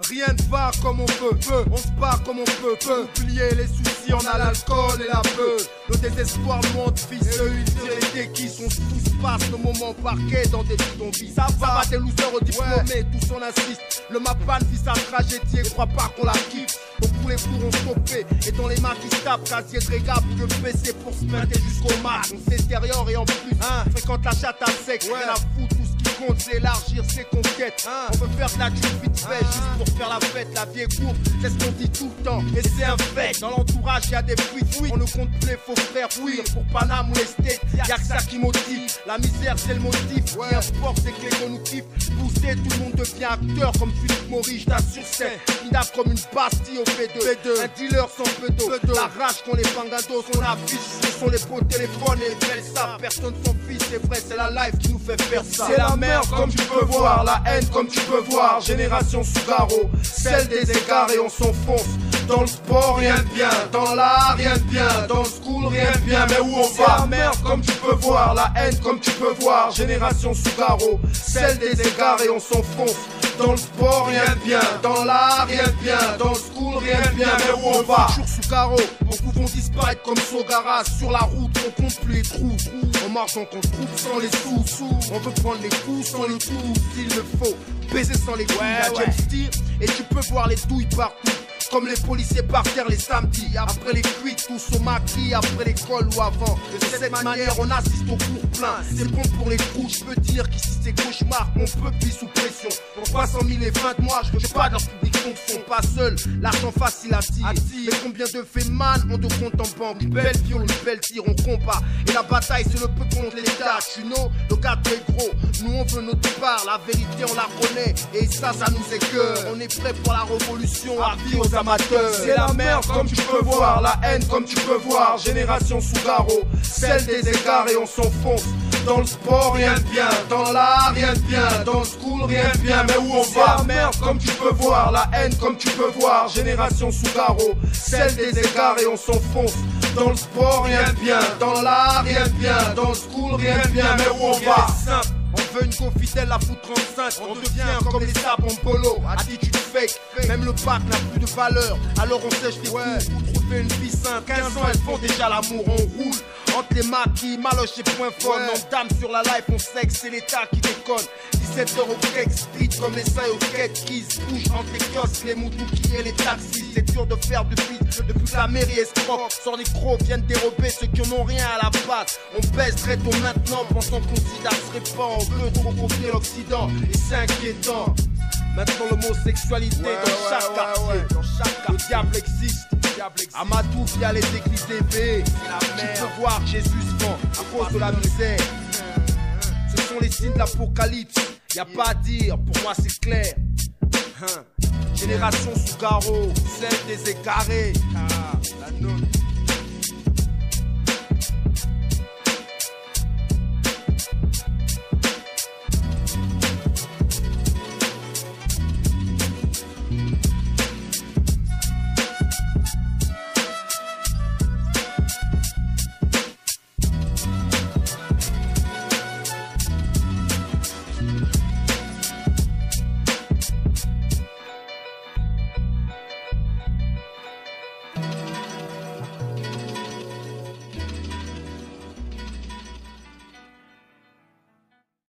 Rien ne va comme on peut, on se bat comme on peut, oublier les soucis, on a l'alcool et la peur. Le désespoir monte, fils, ils tirent les déquisses, on se pousse, passe le moment parquet dans des bidonvilles. Ça va, des losers au diplômé, tous on insiste. Le Mapan vit sa tragédie et croit pas qu'on la kiffe. Au bout les fours ont stoppé, et dans les mains qui se tapent, casier de régal pour le PC pour se mettre jusqu'au mat. On se détériore et en plus, fréquente la chatte à sec, rien à foutre, tout ce qui compte c'est élargir ses conquêtes. On veut faire de la thune vite fait, juste pour faire la fête, la vie est courte, c'est ce qu'on dit tout le temps, et c'est un fait. Dans l'entourage y'a des fuites, on ne compte plus les faux frères fuir pour Paname ou les States, y'a que ça qui motive. La misère c'est le motif, qui importe c'est que les gars nous kiffent. Pousser, tout le monde devient acteur comme Philippe Maurice, je t'assure c'est inap comme une Bastille au P2. Un dealer sans peu d'eau, la rage qu'on les pangados, on affiche, ce sont les beaux téléphones et les belles sapes. Personne s'en fiche, c'est vrai, c'est la life qui nous fait faire ça. C'est la merde comme tu peux voir, la haine comme tu peux voir. Génération Sougaro, celle des égarés, on s'enfonce. Dans le sport, rien de bien. Dans l'art, rien de bien. Dans le school, rien de bien. Mais où on va? La merde, comme tu peux voir. La haine, comme tu peux voir. Génération Sougaro, celle des égarés, on s'enfonce. Dans le sport, rien de bien. Dans l'art, rien de bien. Dans le school, rien de bien. Mais où on va? Toujours Sougaro, beaucoup vont disparaître comme Sogara. Sur la route, on compte plus les trous. On marche en compte sans les sous. On veut prendre les coups sans les trous, s'il le faut. Baiser sans les couilles, la James Steer, et tu peux voir les douilles partout. Comme les policiers par terre les samedis. Après les cuites, tous au maquis, après l'école ou avant. De cette manière, on assiste au cours plein. C'est bon pour les trous, je peux dire qu'ici c'est cauchemar. On peut vivre sous pression. Pour 300 000 et 20 mois, je veux pas de leur public fonction. Pas seul, l'argent facile à tirer. Mais combien de faits man ont de compte en banque? Une belle viole, une belle tire, on combat. Et la bataille, c'est le peu contre l'État. Tu know, le gâteau est gros. Nous, on veut notre part. La vérité, on la connaît. Et ça nous écoeure. On est prêt pour la révolution. Avis aux amateurs. C'est la merde comme tu peux voir, la haine comme tu peux voir. Génération Sougaro, celle des égards et on s'enfonce. Dans le sport rien de bien, dans l'art rien de bien, dans le school rien de bien. Mais où on va? La merde comme tu peux voir, la haine comme tu peux voir. Génération Sougaro, celle des égards et on s'enfonce. Dans le sport rien de bien, dans l'art rien de bien, dans le school rien de bien. Mais où on va? On veut une go fidèle à foutre enceinte. On devient comme les sapes en polo. Attitude fake, même le bac n'a plus de valeur. Alors on sèche les coups pour trouver une vie sainte. 15 ans elles font déjà l'amour, on roule entre les maquis, maloches et points fun. On dame sur la life, on sait que c'est l'état qui déconne. 17h au cake, speed comme les sailles au quête. Qui se bouge entre les kiosques, les moutouki et les taxis. C'est dur de faire du beat depuis que la mairie escroque. Sans les crocs viennent dérober ceux qui n'ont rien à la base. On baisse très tôt maintenant, pensant qu'on sida se répand. On veut trop copier l'Occident et c'est inquiétant. Maintenant l'homosexualité dans chaque quartier, le diable existe. Amadou via les églises TV. Tu peux voir Jésus vend à cause de la misère. Ce sont les signes de l'apocalypse. Y'a pas à dire, pour moi c'est clair. Génération Sougaro, celle des égarés.